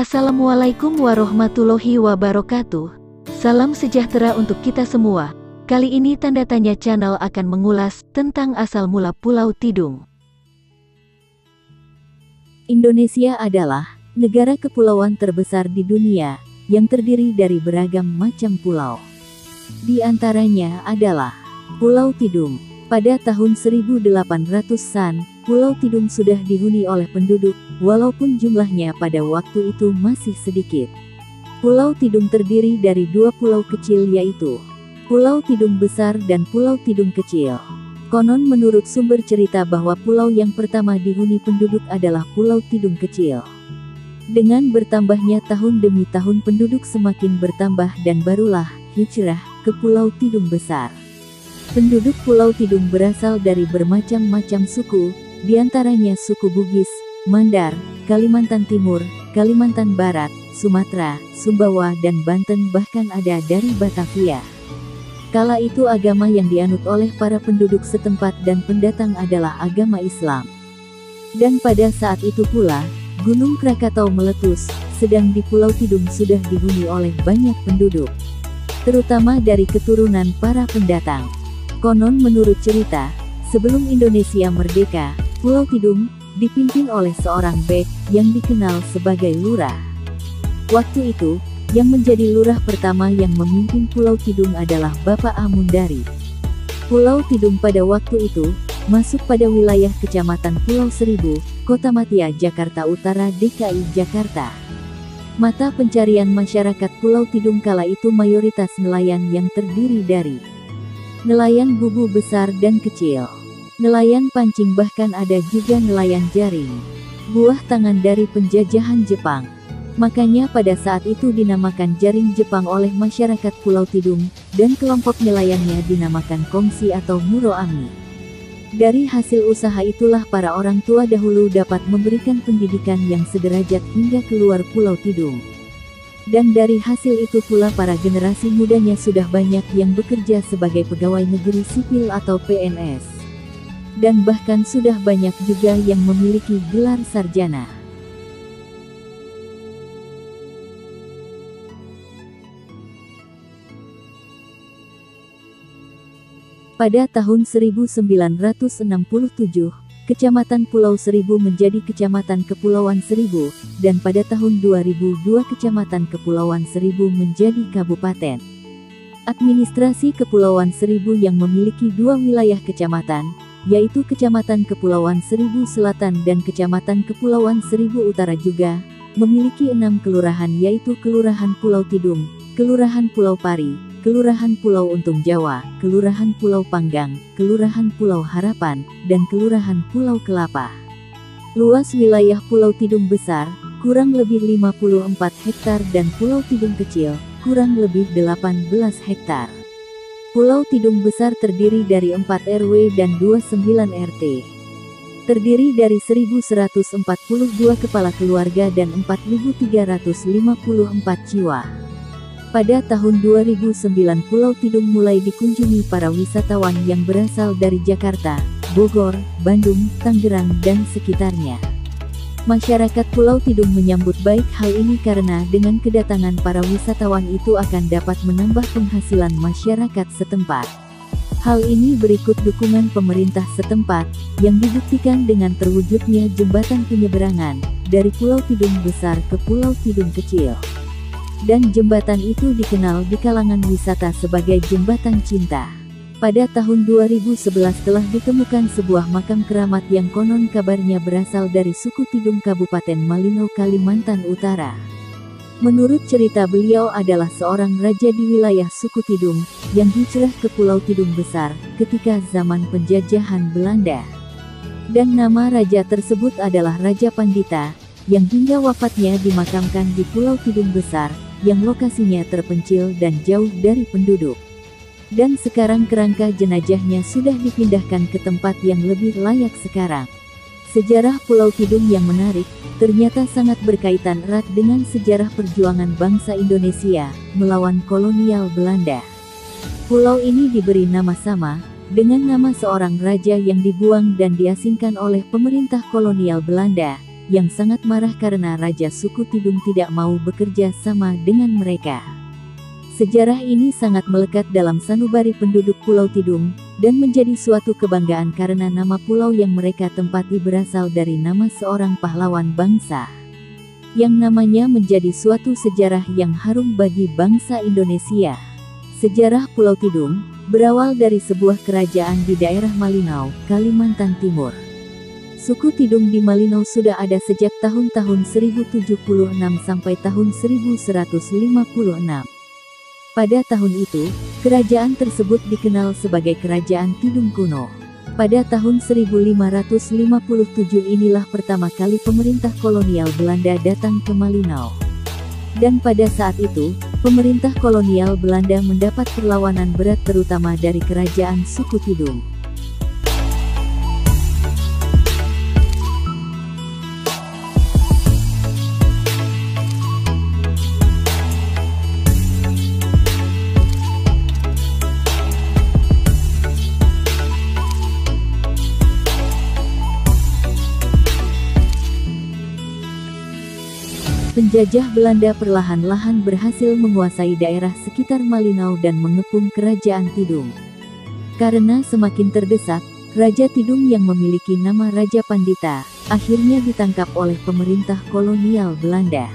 Assalamualaikum warahmatullahi wabarakatuh. Salam sejahtera untuk kita semua. Kali ini Tanda Tanya Channel akan mengulas tentang asal mula Pulau Tidung. Indonesia adalah negara kepulauan terbesar di dunia yang terdiri dari beragam macam pulau. Di antaranya adalah Pulau Tidung. Pada tahun 1800-an, Pulau Tidung sudah dihuni oleh penduduk, walaupun jumlahnya pada waktu itu masih sedikit. Pulau Tidung terdiri dari dua pulau kecil, yaitu Pulau Tidung Besar dan Pulau Tidung Kecil. Konon menurut sumber cerita bahwa pulau yang pertama dihuni penduduk adalah Pulau Tidung Kecil. Dengan bertambahnya tahun demi tahun penduduk semakin bertambah dan barulah hijrah ke Pulau Tidung Besar. Penduduk Pulau Tidung berasal dari bermacam-macam suku, diantaranya suku Bugis, Mandar, Kalimantan Timur, Kalimantan Barat, Sumatera, Sumbawa dan Banten, bahkan ada dari Batavia. Kala itu agama yang dianut oleh para penduduk setempat dan pendatang adalah agama Islam. Dan pada saat itu pula, Gunung Krakatau meletus, sedang di Pulau Tidung sudah dihuni oleh banyak penduduk, terutama dari keturunan para pendatang. Konon menurut cerita, sebelum Indonesia merdeka, Pulau Tidung dipimpin oleh seorang bek yang dikenal sebagai lurah. Waktu itu, yang menjadi lurah pertama yang memimpin Pulau Tidung adalah Bapak Amundari. Pulau Tidung pada waktu itu masuk pada wilayah Kecamatan Pulau Seribu, Kota Matia, Jakarta Utara, DKI Jakarta. Mata pencarian masyarakat Pulau Tidung kala itu mayoritas nelayan yang terdiri dari nelayan bubu besar dan kecil, nelayan pancing, bahkan ada juga nelayan jaring, buah tangan dari penjajahan Jepang. Makanya pada saat itu dinamakan jaring Jepang oleh masyarakat Pulau Tidung, dan kelompok nelayannya dinamakan kongsi atau muroami. Dari hasil usaha itulah para orang tua dahulu dapat memberikan pendidikan yang sederajat hingga keluar Pulau Tidung. Dan dari hasil itu pula para generasi mudanya sudah banyak yang bekerja sebagai pegawai negeri sipil atau PNS. Dan bahkan sudah banyak juga yang memiliki gelar sarjana. Pada tahun 1967, Kecamatan Pulau Seribu menjadi Kecamatan Kepulauan Seribu, dan pada tahun 2002 Kecamatan Kepulauan Seribu menjadi Kabupaten. Administrasi Kepulauan Seribu yang memiliki dua wilayah kecamatan, yaitu Kecamatan Kepulauan Seribu Selatan dan Kecamatan Kepulauan Seribu Utara, juga memiliki 6 kelurahan, yaitu Kelurahan Pulau Tidung, Kelurahan Pulau Pari, Kelurahan Pulau Untung Jawa, Kelurahan Pulau Panggang, Kelurahan Pulau Harapan, dan Kelurahan Pulau Kelapa. Luas wilayah Pulau Tidung Besar, kurang lebih 54 hektar dan Pulau Tidung Kecil, kurang lebih 18 hektar. Pulau Tidung Besar terdiri dari 4 RW dan 29 RT. Terdiri dari 1142 kepala keluarga dan 4.354 jiwa. Pada tahun 2009 Pulau Tidung mulai dikunjungi para wisatawan yang berasal dari Jakarta, Bogor, Bandung, Tangerang, dan sekitarnya. Masyarakat Pulau Tidung menyambut baik hal ini karena dengan kedatangan para wisatawan itu akan dapat menambah penghasilan masyarakat setempat. Hal ini berikut dukungan pemerintah setempat, yang dibuktikan dengan terwujudnya jembatan penyeberangan dari Pulau Tidung Besar ke Pulau Tidung Kecil. Dan jembatan itu dikenal di kalangan wisata sebagai Jembatan Cinta. Pada tahun 2011 telah ditemukan sebuah makam keramat yang konon kabarnya berasal dari suku Tidung Kabupaten Malino, Kalimantan Utara. Menurut cerita, beliau adalah seorang raja di wilayah suku Tidung, yang hijrah ke Pulau Tidung Besar ketika zaman penjajahan Belanda. Dan nama raja tersebut adalah Raja Pandita, yang hingga wafatnya dimakamkan di Pulau Tidung Besar, yang lokasinya terpencil dan jauh dari penduduk. Dan sekarang kerangka jenazahnya sudah dipindahkan ke tempat yang lebih layak sekarang. Sejarah Pulau Tidung yang menarik, ternyata sangat berkaitan erat dengan sejarah perjuangan bangsa Indonesia melawan kolonial Belanda. Pulau ini diberi nama sama dengan nama seorang raja yang dibuang dan diasingkan oleh pemerintah kolonial Belanda, yang sangat marah karena Raja suku Tidung tidak mau bekerja sama dengan mereka. Sejarah ini sangat melekat dalam sanubari penduduk Pulau Tidung, dan menjadi suatu kebanggaan karena nama pulau yang mereka tempati berasal dari nama seorang pahlawan bangsa, yang namanya menjadi suatu sejarah yang harum bagi bangsa Indonesia. Sejarah Pulau Tidung berawal dari sebuah kerajaan di daerah Malinau, Kalimantan Timur. Suku Tidung di Malinau sudah ada sejak tahun-tahun 1076 sampai tahun 1156. Pada tahun itu, kerajaan tersebut dikenal sebagai Kerajaan Tidung Kuno. Pada tahun 1557 inilah pertama kali pemerintah kolonial Belanda datang ke Malinau. Dan pada saat itu, pemerintah kolonial Belanda mendapat perlawanan berat terutama dari kerajaan suku Tidung. Penjajah Belanda perlahan-lahan berhasil menguasai daerah sekitar Malinau dan mengepung kerajaan Tidung. Karena semakin terdesak, Raja Tidung yang memiliki nama Raja Pandita, akhirnya ditangkap oleh pemerintah kolonial Belanda.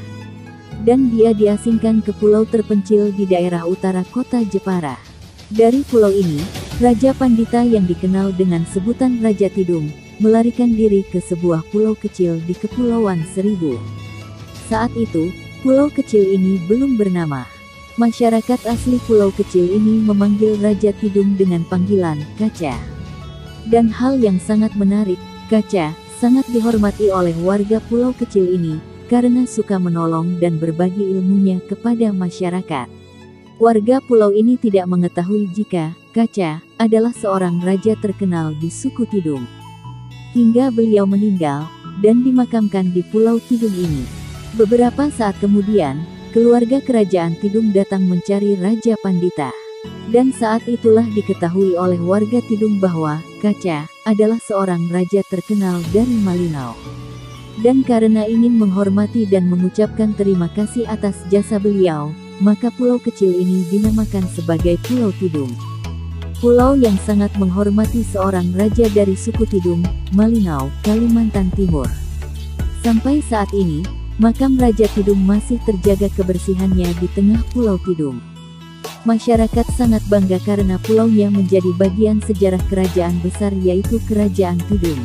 Dan dia diasingkan ke pulau terpencil di daerah utara kota Jepara. Dari pulau ini, Raja Pandita yang dikenal dengan sebutan Raja Tidung, melarikan diri ke sebuah pulau kecil di Kepulauan Seribu. Saat itu, pulau kecil ini belum bernama. Masyarakat asli pulau kecil ini memanggil Raja Tidung dengan panggilan Kaca. Dan hal yang sangat menarik, Kaca sangat dihormati oleh warga pulau kecil ini, karena suka menolong dan berbagi ilmunya kepada masyarakat. Warga pulau ini tidak mengetahui jika Kaca adalah seorang raja terkenal di suku Tidung. Hingga beliau meninggal, dan dimakamkan di pulau Tidung ini. Beberapa saat kemudian, keluarga kerajaan Tidung datang mencari Raja Pandita. Dan saat itulah diketahui oleh warga Tidung bahwa Kaca adalah seorang raja terkenal dari Malinau. Dan karena ingin menghormati dan mengucapkan terima kasih atas jasa beliau, maka pulau kecil ini dinamakan sebagai Pulau Tidung. Pulau yang sangat menghormati seorang raja dari suku Tidung, Malinau, Kalimantan Timur. Sampai saat ini, makam Raja Tidung masih terjaga kebersihannya di tengah Pulau Tidung. Masyarakat sangat bangga karena pulaunya menjadi bagian sejarah kerajaan besar yaitu Kerajaan Tidung.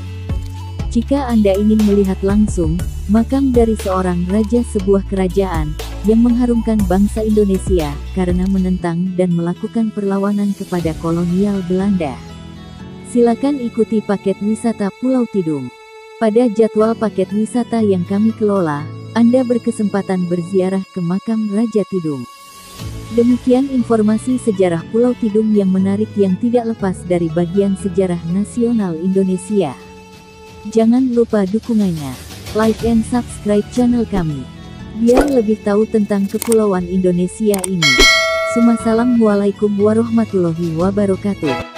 Jika Anda ingin melihat langsung makam dari seorang raja sebuah kerajaan yang mengharumkan bangsa Indonesia karena menentang dan melakukan perlawanan kepada kolonial Belanda, silakan ikuti paket wisata Pulau Tidung. Pada jadwal paket wisata yang kami kelola, Anda berkesempatan berziarah ke makam Raja Tidung. Demikian informasi sejarah Pulau Tidung yang menarik yang tidak lepas dari bagian sejarah nasional Indonesia. Jangan lupa dukungannya, like and subscribe channel kami, biar lebih tahu tentang kepulauan Indonesia ini. Assalamualaikum warahmatullahi wabarakatuh.